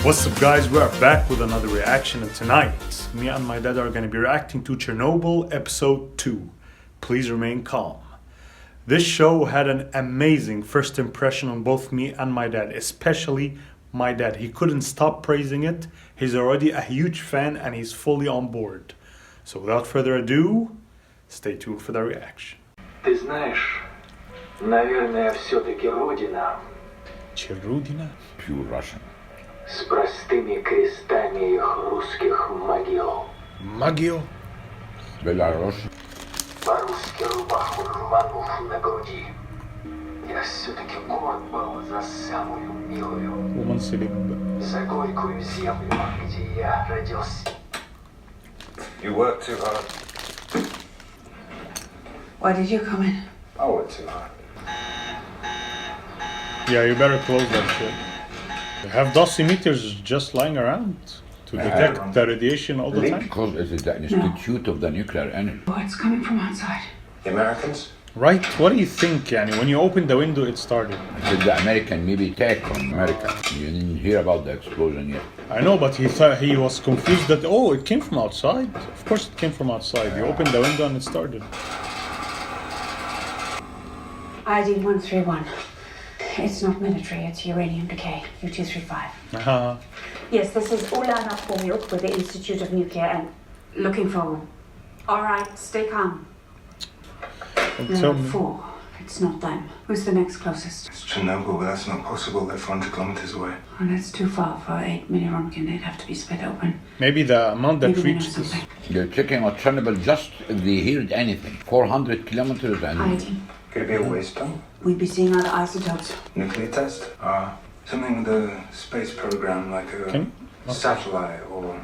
What's up guys, we are back with another reaction, and tonight me and my dad are going to be reacting to Chernobyl episode 2. Please remain calm. This show had an amazing first impression on both me and my dad, especially my dad. He couldn't stop praising it. He's already a huge fan and he's fully on board. So without further ado, stay tuned for the reaction. Ты знаешь, наверное, все-таки Родина. Родина? Pure Russian. С простыми крестами их русских могил. Могил? Belarus. По-русски рубаху рванув на груди. Я все-таки горд был за самую милую. Woman sitting. За горькую землю, где я родился. You work too hard. Why did you come in? I work too hard. Yeah, you better close that shit. They have dosimeters just lying around to detect the radiation all the time. Because it is the institute of the nuclear energy. Oh, it's coming from outside. The Americans? Right? What do you think, Yani? When you opened the window, it started. It is the American maybe attack on America. You didn't hear about the explosion yet. I know, but he thought he was confused that, oh, it came from outside. Of course it came from outside. You opened the window and it started. ID 131. It's not military, it's uranium decay, U-235. Yes, this is Ulana Pomyuk with the Institute of Nuclear and looking for... All right, stay calm. There are 4. It's not them. Who's the next closest? It's Chernobyl, but that's not possible. They're 400 kilometers away. Well, that's too far for 8 millirontgen. They'd have to be split open. Maybe the amount that Maybe they know reached this. something. They're checking on Chernobyl just if they heard anything. 400 kilometers and... ID. Could it be a waste dump? We'd be seeing other isotopes. Nuclear test? Something with the space program, like a satellite or...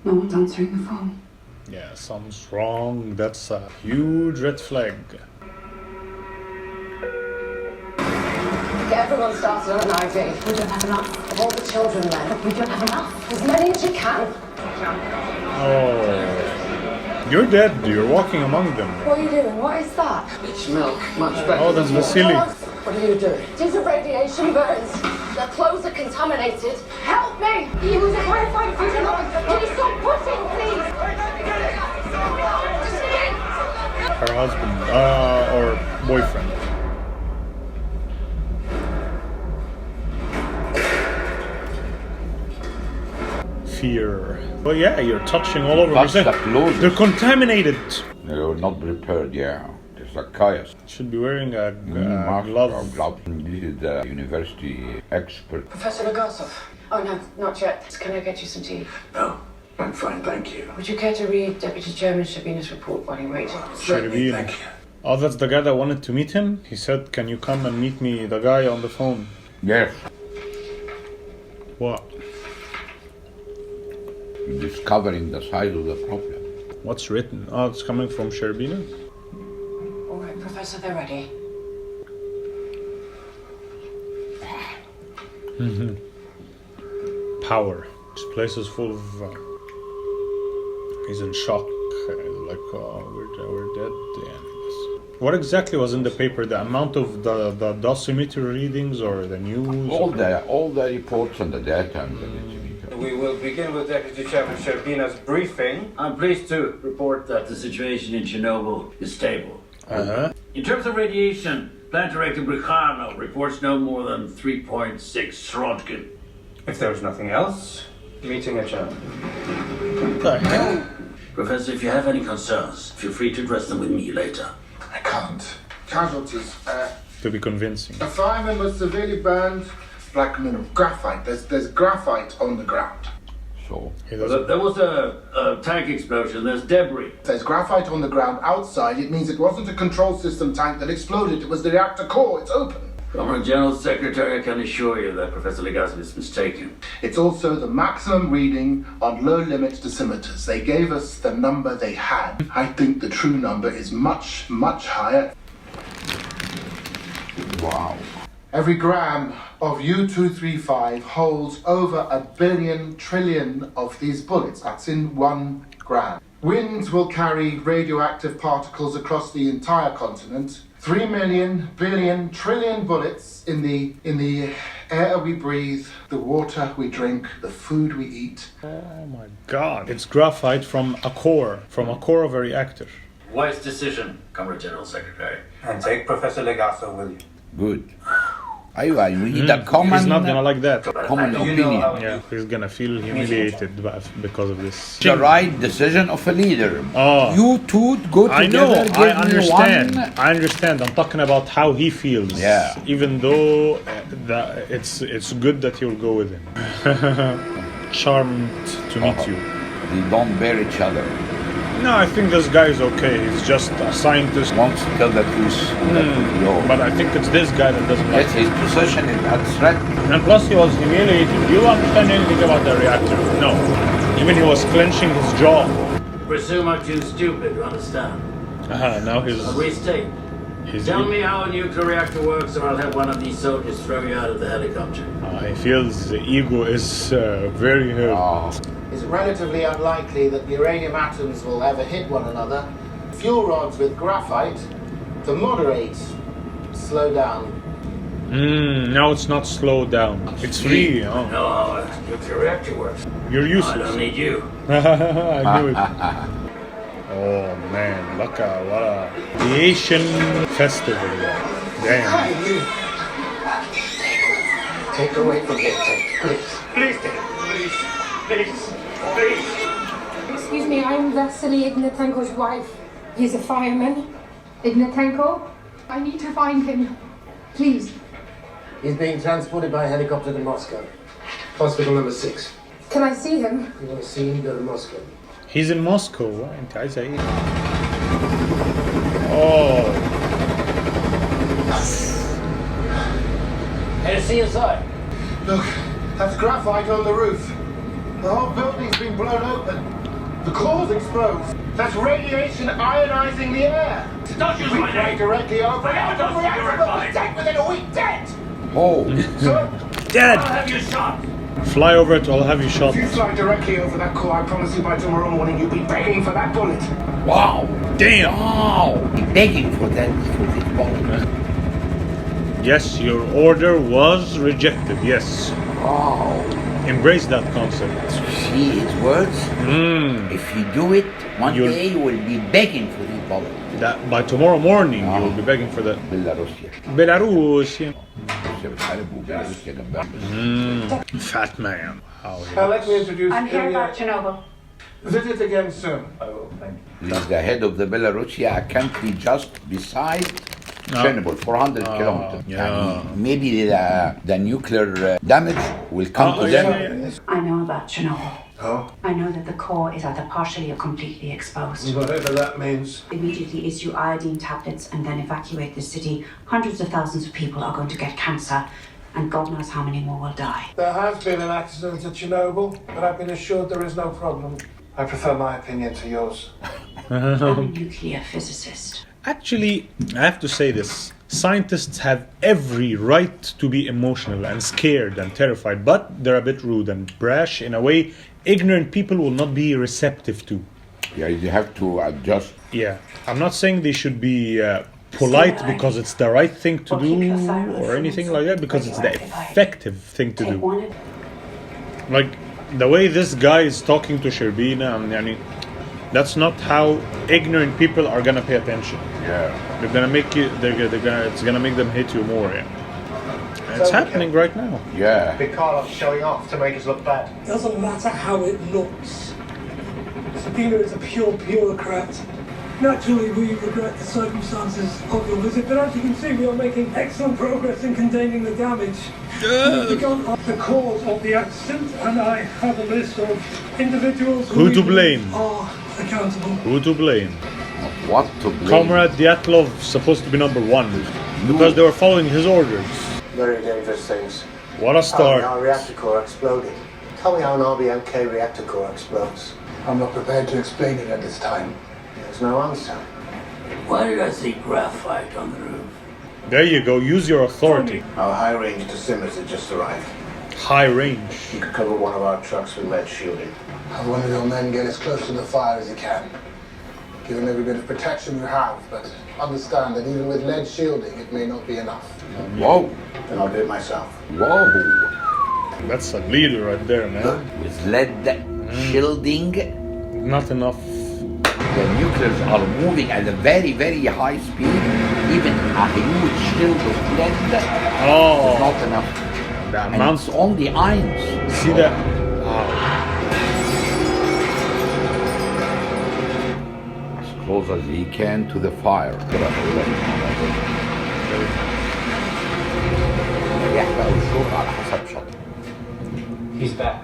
No one's answering the phone. Yeah, something's wrong. That's a huge red flag. Get everyone started on an IV. We don't have enough. Of all the children then. We don't have enough. As many as you can. Oh. You're dead. You're walking among them. What are you doing? What is that? It's milk, much better. Oh, that's Vasily. What are you doing? These are radiation burns. Their clothes are contaminated. Help me! He was a firefighter for Can you stop pushing, please? Her husband, or boyfriend. Fear. But yeah, you're touching all over. That's the clothes. They're contaminated. They were not prepared, yeah. It's a chaos. Should be wearing a Mask glove. or glove. This is the university expert. Professor Legasov. Oh, no, not yet. Can I get you some tea? No, I'm fine, thank you. Would you care to read Deputy Chairman Shabina's report while you wait? Certainly, Sherbina. thank you. Oh, that's the guy that wanted to meet him? He said, can you come and meet me, the guy on the phone? Yes. What? Discovering the size of the problem. What's written? Oh, it's coming from Sherbina? All right, Professor, they're ready. Power. This place is full of... he's in shock. We're dead. Yeah. What exactly was in the paper? The amount of the dosimeter readings or the news? All the reports and the data and the dosimeter. We will begin with Deputy Chairman Sherbina's briefing. I'm pleased to report that the situation in Chernobyl is stable. In terms of radiation, Plant Director Bricano reports no more than 3.6 Srodkin. If there is nothing else, meeting adjourned. What the hell? Professor, if you have any concerns, feel free to address them with me later. I can't. Casualties. To be convincing. A fireman was severely burned. Black mineral. Graphite. There's graphite on the ground. So? There was a tank explosion. There's debris. There's graphite on the ground outside. It means it wasn't a control system tank that exploded. It was the reactor core. It's open. From our General Secretary, I can assure you that Professor Legasov is mistaken. It's also the maximum reading on low-limit dosimeters. They gave us the number they had. I think the true number is much, much higher. Wow. Every gram of U-235 holds over 1 billion trillion of these bullets. That's in 1 gram. Winds will carry radioactive particles across the entire continent. 3 million, billion, trillion bullets in the air we breathe, the water we drink, the food we eat. Oh my god. It's graphite from a core of a reactor. Wise decision, Comrade General Secretary. And take Professor Legasso with you. Good. أيوة, we need a common. He's not gonna like that. Common opinion. Yeah, he's gonna feel humiliated because of this. The right decision of a leader. Oh. You two go I together. know, I understand. One. I understand. I'm talking about how he feels. Yeah. Even though it's good that you'll go with him. Charmed to meet you. They don't bear each other. No, I think this guy is okay. He's just a scientist. Wants to tell the truth. But I think it's this guy that doesn't like Yes, his position is at threat. And plus he was humiliated. Do you understand anything about the reactor? No. Even he was clenching his jaw. Presume I'm too stupid to understand. Now he's... I'll restate. Tell me how a nuclear reactor works, or I'll have one of these soldiers throw you out of the helicopter. He feels the ego is very hurt. It's relatively unlikely that uranium atoms will ever hit one another. Fuel rods with graphite to moderate, slow down. No, it's not slowed down. It's free. Oh. No, how a nuclear reactor works. You're I useless. don't need you. I knew it. Oh man, look at what a Asian festival. Damn. Take away from here, please. Please, please, please, please. Excuse me, I'm Vasily Ignatenko's wife. He's a fireman. Ignatenko? I need to find him. Please. He's being transported by helicopter to Moscow. Hospital number 6. Can I see him? You want to see him, go to Moscow. He's in Moscow. انت عايز ايه؟ Oh. Hey, see inside. Look, that's graphite on the roof. The whole building's been blown open. The core's exposed. That's radiation ionizing the air. Don't use my name. Directly over. Don't Reactor dead within a week, dead. Oh. Sir, Dead! I'll have you shot. Fly over it, I'll have you shot. if you fly directly over that core, I promise you by tomorrow morning you'll be begging for that bullet. Wow. Damn! Wow. Begging for that for this ball. Yes, your order was rejected, yes. Wow. Embrace that concept. See his words? If you do it, one You'll- day you will be begging for this ball. That by tomorrow morning you'll be begging for that. بيلاروسيا. Belarus, yeah. روسيا بتحارب وبيلاروسيا جنبها. Fat man. Wow, Let me introduce I'm here Ilya. about Chernobyl. Visit again soon. I will, thank you. He is the head of the Belarusia, a country just beside Chernobyl, 400 kilometers. yeah. Maybe the nuclear damage will come to them. I know about Chernobyl. Oh, I know that the core is either partially or completely exposed. whatever that means. Immediately issue iodine tablets and then evacuate the city. Hundreds of thousands of people are going to get cancer, and God knows how many more will die. There has been an accident at Chernobyl, but I've been assured there is no problem. I prefer my opinion to yours. I'm a nuclear physicist. Actually, I have to say this. Scientists have every right to be emotional and scared and terrified, but they're a bit rude and brash in a way ignorant people will not be receptive to. Yeah, you have to adjust. Yeah, I'm not saying they should be polite because it's the right thing to do or anything like that, because it's the effective thing to do. Like the way this guy is talking to Sherbina, that's not how ignorant people are gonna pay attention. Yeah. They're gonna make you. It's gonna make them hate you more. Yeah. And it's happening right now. Yeah. Big Carlos showing off to make us look bad. Doesn't matter how it looks. Sabina is a pure bureaucrat. Naturally, we regret the circumstances of your visit, but as you can see, we are making excellent progress in containing the damage. We've begun the cause of the accident, and I have a list of individuals Who to blame? are accountable. Who to blame? What to blame? Comrade Dyatlov supposed to be number one because they were following his orders. Very dangerous things. What a start! Our reactor core exploded. Tell me how an RBMK reactor core explodes. I'm not prepared to explain it at this time. There's no answer. Why did I see graphite on the roof? There you go. Use your authority. Our high-range dosimeters had just arrived. High range. You could cover one of our trucks with lead shielding. Have one of your men get as close to the fire as you can. Give him every bit of protection you have, but understand that even with lead shielding, it may not be enough. Whoa. Then I'll do it myself. Whoa. That's a leader right there, man. With lead shielding, Not enough. the nuclears are moving at a very, very high speed. Even a huge shield of lead is not enough. The And amount. it's only ions. See that? Wow. As close as he can to the fire. يحرق الشوك على حسب شط. He's back.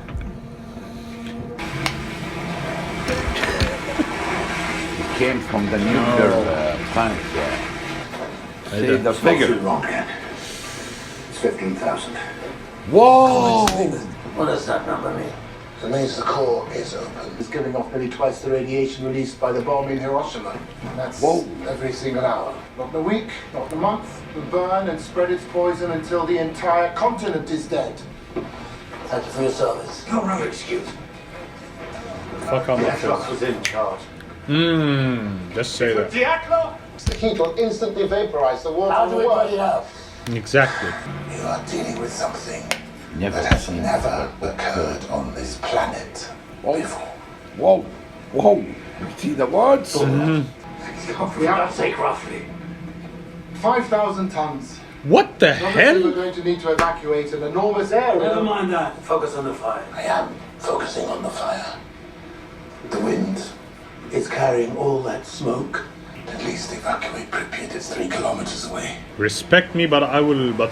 It came from the nuclear plant. See the figure. Wrong again. It's 15,000. Whoa! What does that number mean? It means the core is open. It's giving off nearly twice the radiation released by the bomb in Hiroshima. And that's every single hour. Not in a week, not in a month. It will burn and spread its poison until the entire continent is dead. Thank you for your service. No excuse. Fuck on my Accolon face. was in charge. Just say that. The Accolon! The heat will instantly vaporize the water How in do the we world. put it out? Exactly. You are dealing with something Never that has seen never occurred on this planet before. Whoa! Whoa! You see the words? For God's sake, roughly. 5,000 tons. What the Obviously, hell? we're going to need to evacuate an enormous area. Never mind that. Focus on the fire. I am focusing on the fire. The wind is carrying all that smoke. At least evacuate Pripyat. It's 3 kilometers away. Respect me, but I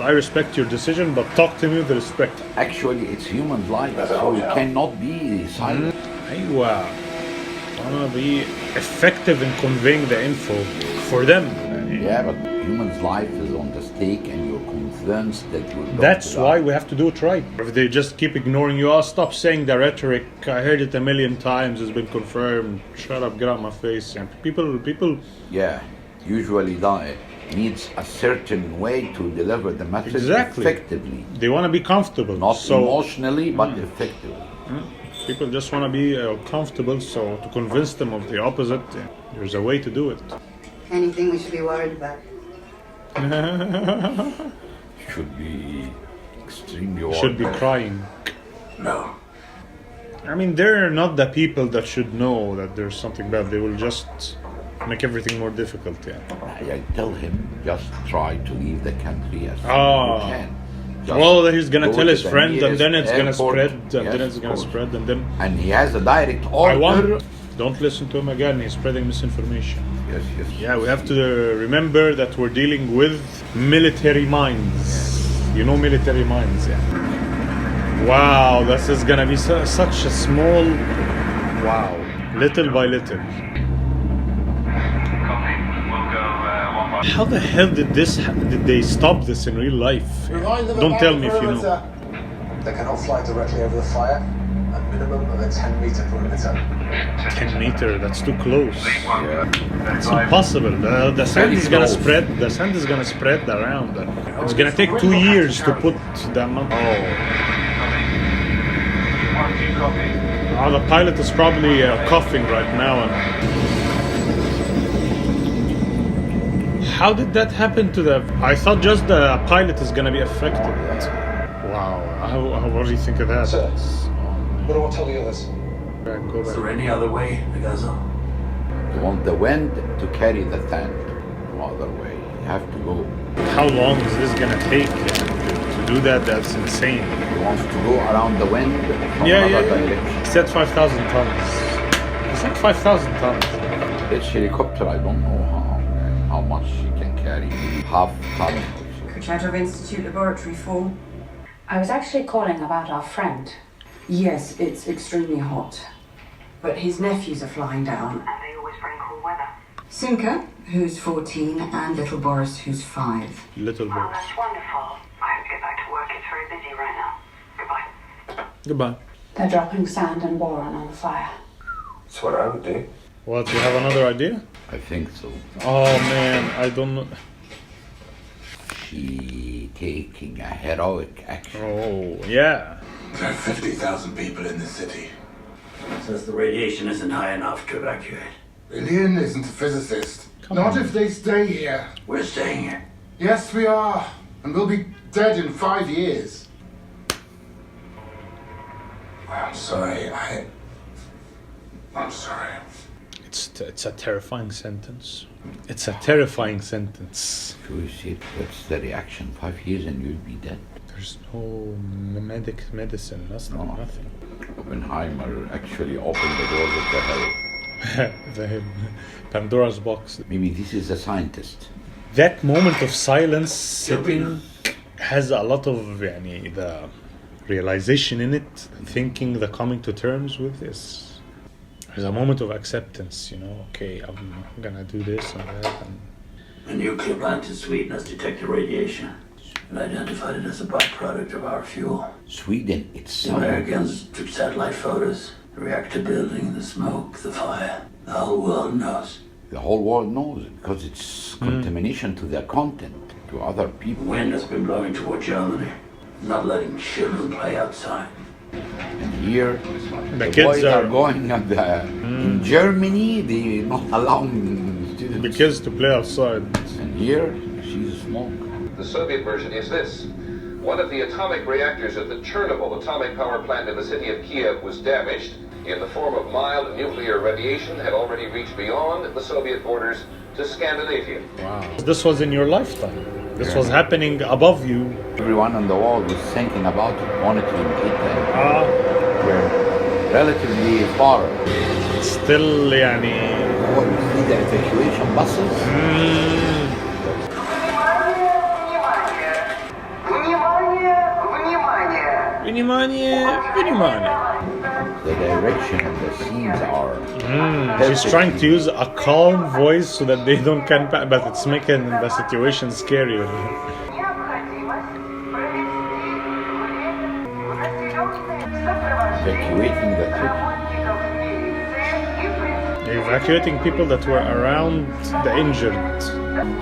respect your decision, but talk to me with respect. Actually, it's human life, so you cannot be silent. أيوة. Wanna be effective in conveying the info for them. Yeah, but human's life is on the stake, and you're convinced that you're going That's to why die. we have to do it right. If they just keep ignoring you, stop saying the rhetoric. I heard it a million times. It's been confirmed. Shut up, get out my face. And people. Yeah, usually die needs a certain way to deliver the message Exactly. effectively. They want to be comfortable. Not so emotionally, but effectively. people just want to be comfortable. So to convince them of the opposite, there's a way to do it. Anything we should be worried about? Should be extremely Should be ordered. crying. No. I mean, they're not the people that should know that there's something bad. They will just make everything more difficult. Yeah. I tell him just try to leave the country as soon as you can. Just Well, he's gonna go tell to his the friend, and then nearest it's gonna airport. spread, and Yes, then it's of gonna course. spread, and then And he has a direct order. I wonder. Don't listen to him again. He's spreading misinformation. Yes. Yeah, we have to remember that we're dealing with military minds. You know military minds, yeah. Wow, this is gonna be such a small. Wow, little by little. How the hell did they stop this in real life? Remind them Don't about tell the me if you know. perimeter. They cannot fly directly over the fire. A minimum of a 10-meter perimeter. 10 meter, that's too close. It's impossible. The sand is gonna spread. The sand is gonna spread around. It's gonna take 2 years to put the amount. Oh, the pilot is probably coughing right now. And how did that happen to the? I thought just the pilot is gonna be affected. Wow. What do you think of that? Sir, what do I tell the others? Go Is back. there any other way, Nagazo? You want the wind to carry the sand. No other way. You have to go. How long is this gonna take to do that? That's insane. He wants to go around the wind from another direction. He said 5,000 tons. He said 5,000 tons. Each helicopter, I don't know how much she can carry. Half ton. CHERNOBYL Institute Laboratory 4. I was actually calling about our friend. Yes, it's extremely hot. But his nephews are flying down. And they always bring cool weather. Simka, who's 14, and little Boris, who's 5. Little bit. That's wonderful. I have to get back to work. It's very busy right now. Goodbye. Goodbye. They're dropping sand and boron on the fire. That's what I would do. What? You have another idea? I think so. Oh man, I don't know. She taking a heroic action. Oh yeah. There are 50,000 people in the city. Says the radiation isn't high enough to evacuate. Ilian isn't a physicist. Not if they stay here. We're staying here. Yes, we are. And we'll be dead in 5 years. I'm sorry. I'm sorry. It's a terrifying sentence. It's a terrifying sentence. So you see, what's the reaction? 5 years and you'll be dead. There's no medicine, nothing. Oppenheimer actually opened the doors of the hell. The Pandora's box. Maybe this is a scientist. That moment of silence sitting has a lot of the realization in it, thinking, the coming to terms with this. There's a moment of acceptance, okay, I'm gonna do this and that. A nuclear plant in Sweden has detected radiation and identified it as a byproduct of our fuel. Sweden The itself. Americans took satellite photos, the reactor building, the smoke, the fire. The whole world knows. The whole world knows it because it's contamination to their content, to other people. Wind has been blowing toward Germany, not letting children play outside. And here, The the kids boys are are going in Germany, they're not allowing students. the kids to play outside. And here, she's smoke. The Soviet version is this. One of the atomic reactors at the Chernobyl atomic power plant in the city of Kiev was damaged in the form of mild nuclear radiation had already reached beyond the Soviet borders to Scandinavia. Wow. This was in your lifetime. This was happening above you. Everyone on the wall was thinking about it, monitoring it. We're relatively far. Still, Oh, you see the evacuation buses? The direction and the scenes are. She's trying to use a calm voice so that they don't but it's making the situation scarier. Evacuating the Evacuating people that were around the injured.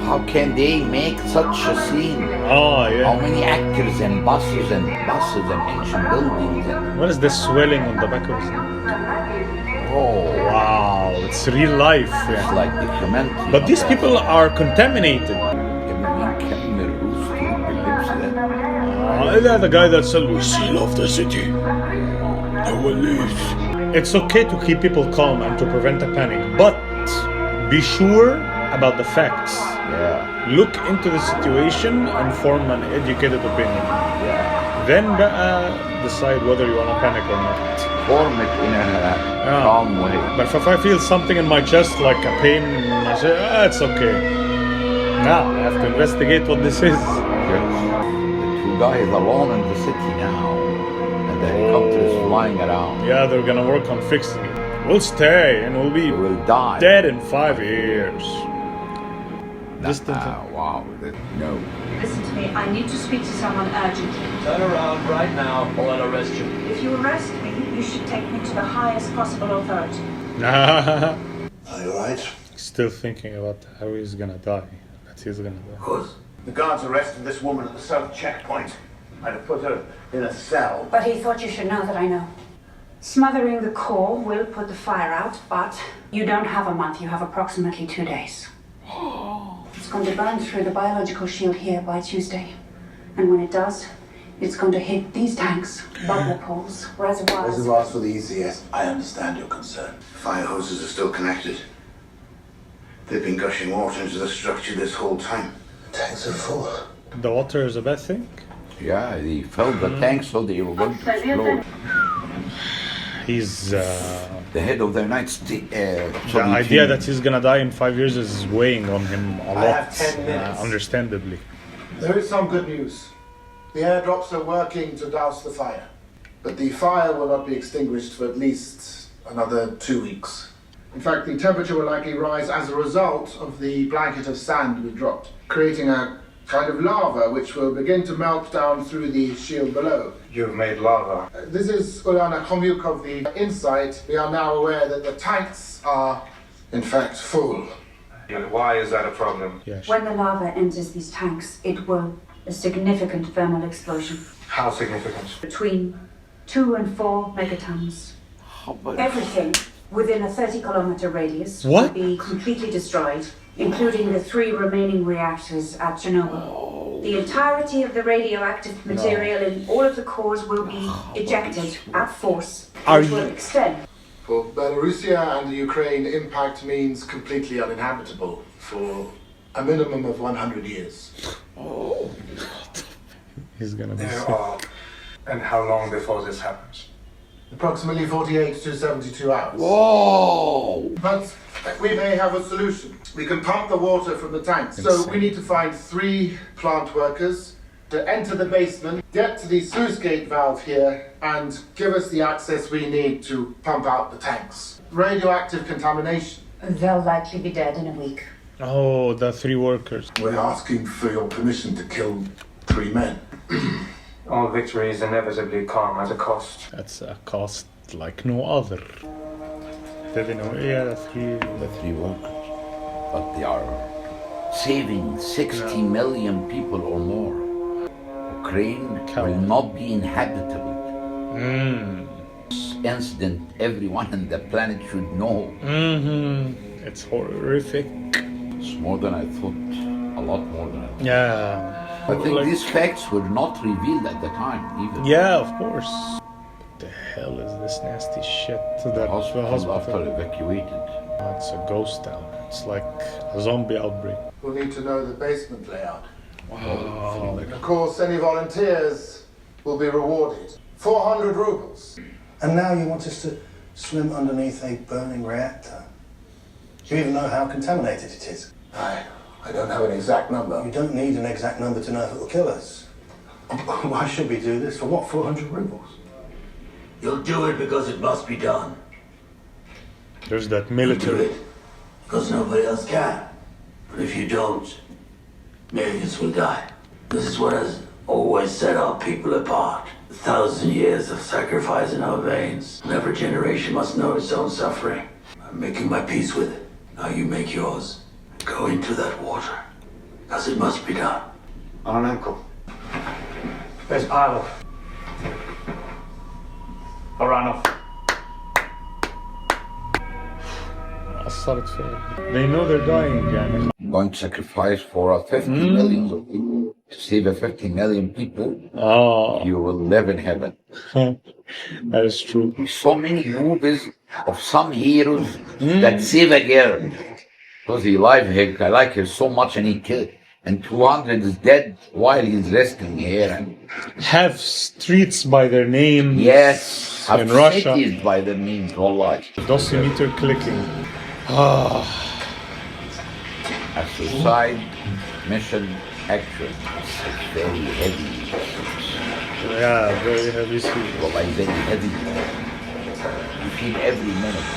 How can they make such a scene? Oh, yeah. How many actors and buses and ancient buildings and... What is this swelling on the back of his neck? Oh, wow, it's real life. it's like documentary. But these people are contaminated. The guy that said, "We seal off the city. No one leaves." It's okay to keep people calm and to prevent a panic, but be sure about the facts. Yeah. Look into the situation and form an educated opinion. Yeah. Then decide whether you want to panic or not. Form it in a calm way. But if I feel something in my chest like a pain, I say, it's okay. Now I have to investigate what this is. Yes. The two guys alone in the city now. And the helicopter is flying around. Yeah, they're gonna work on fixing it. We'll stay and we'll die dead in 5 years. Wow, no. Listen to me, I need to speak to someone urgently. Turn around right now or I'll arrest you. If you arrest me, you should take me to the highest possible authority. Are you right? Still thinking about how he's gonna die. That he's gonna die. Of course. The guards arrested this woman at the south checkpoint. I'd have put her in a cell. But he thought you should know that I know. Smothering the core will put the fire out, but you don't have a month, you have approximately 2 days. It's going to burn through the biological shield here by Tuesday. And when it does, it's going to hit these tanks, bubble pools, reservoirs. Reservoirs for the ECS. I understand your concern. Fire hoses are still connected. They've been gushing water into the structure this whole time. The tanks are full. The water is a bad thing? Yeah, they filled the tanks so they were going to explode. He's the head of the United States. the idea that he's gonna die in 5 years is weighing on him a lot. I have 10 minutes. Understandably. There is some good news. The airdrops are working to douse the fire. But the fire will not be extinguished for at least another 2 weeks. In fact, the temperature will likely rise as a result of the blanket of sand we dropped, creating a kind of lava which will begin to melt down through the shield below. You've made lava. This is Ulana Khomyuk of the Insight. We are now aware that the tanks are, in fact, full. Why is that a problem? Yes. When the lava enters these tanks, it will a significant thermal explosion. How significant? Between 2 and 4 megatons. Everything within a 30-kilometer radius What? will be completely destroyed, including the 3 remaining reactors at Chernobyl. The entirety of the radioactive material in all of the cores will be ejected at force, which will extend. For Belarusia and the Ukraine, impact means completely uninhabitable for a minimum of 100 years. Oh. He's gonna be There sick. are. And how long before this happens? Approximately 48 to 72 hours. Whoa! But we may have a solution. We can pump the water from the tanks. So we need to find 3 plant workers to enter the basement, get to the sluice gate valve here, and give us the access we need to pump out the tanks. Radioactive contamination. They'll likely be dead in a week. Oh, the 3 workers. We're asking for your permission to kill 3 men. All victories inevitably come at a cost. That's a cost like no other. Did they know? Yeah, the 3. The 3 workers. But they are saving 60 million people or more. Ukraine will not be inhabitable. This incident, everyone on the planet should know. It's horrific. It's more than I thought. A lot more than I thought. Yeah. I think these facts were not revealed at the time either. Yeah, of course. What the hell is this nasty shit? The hospital after evacuated. It's a ghost town. It's like a zombie outbreak. We'll need to know the basement layout. Wow. And of course, any volunteers will be rewarded. 400 rubles. And now you want us to swim underneath a burning reactor? Do you even know how contaminated it is? I don't have an exact number. You don't need an exact number to know if it will kill us. Why should we do this? For what, 400 rubles? You'll do it because it must be done. There's that military. Because nobody else can. But if you don't, millions will die. This is what has always set our people apart. 1,000 years of sacrifice in our veins. And every generation must know its own suffering. I'm making my peace with it. Now you make yours. Go into that water. Because it must be done. Arnenko. There's Pilot. Baranov. أثرت فيها. They know they're dying يعني. Going to sacrifice for 50 million of people. To save 50 million people, you will live in heaven. That is true. So many movies of some heroes that save a girl. Because he I like her so much and he killed. And 200 is dead while he's resting here. And have streets by their names. Yes, have in Russia. cities by their names, wallahi. Dosimeter clicking. A suicide mission action. It's very heavy. Yeah, very heavy street. Wallahi, very heavy. You feel every minute.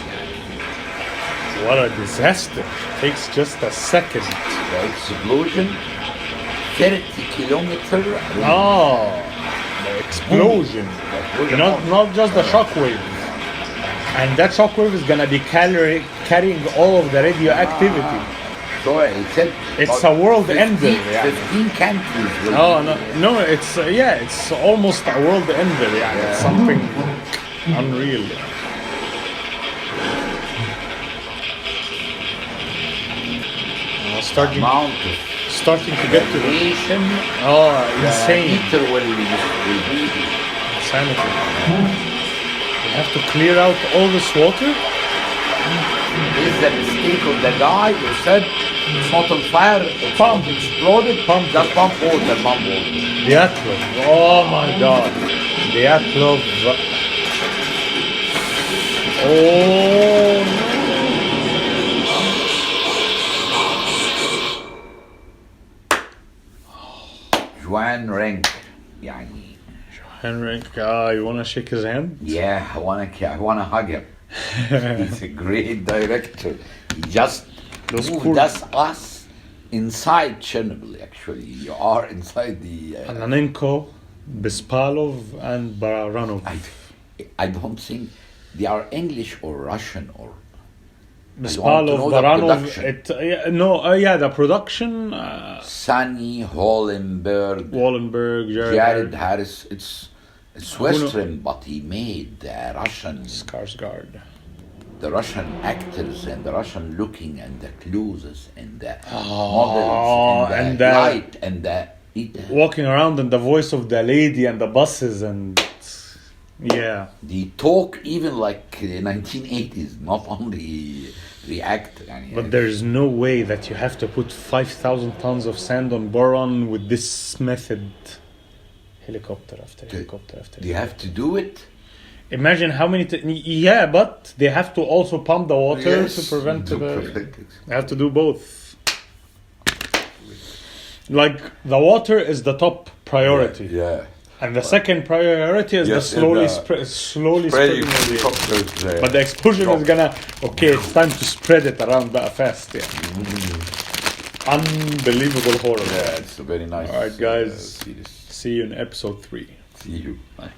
What a disaster. Takes just a second. The explosion, 30 kilometers. The explosion. Not just the shockwave. And that shockwave is gonna be carrying all of the radioactivity. So he said it's a world ender. 15 countries. No, it's almost a world ender. Yeah, it's something unreal. Starting to get to the insane. Insanity. We have to clear out all this water. This is the mistake of the guy who said it's not on fire, it's not exploded, just pump water. Dyatlov. Oh my god. Dyatlov. Oh no. Joan Rank. يعني. Joan Rank. You wanna shake his hand? Yeah, I wanna hug him. He's a great director. He just moved us inside Chernobyl, actually. You are inside the... Ananenko, Bespalov, and Baranov. I don't think they are English or Russian or... Bespalov, Baranov, the production... Sunny, Wallenberg, Jared Harris, it's Western, but he made Russian... Skarsgård. the Russian actors and the Russian looking and the clothes and the models and the light and the walking around and the voice of the lady and the buses and they talk even like 1980s, not only reactor. But there's no way that you have to put 5,000 tons of sand on boron with this method. Helicopter after helicopter after helicopter. They have to do it. Imagine how many... but they have to also pump the water to prevent They have to do both. Like, the water is the top priority. Yeah. And the second priority is the slowly spreading. But the explosion is gonna... Okay, it's time to spread it around that fast. Yeah. Unbelievable horror. Yeah, it's a very nice... Alright, guys. series. See you in episode 3. See you. Bye.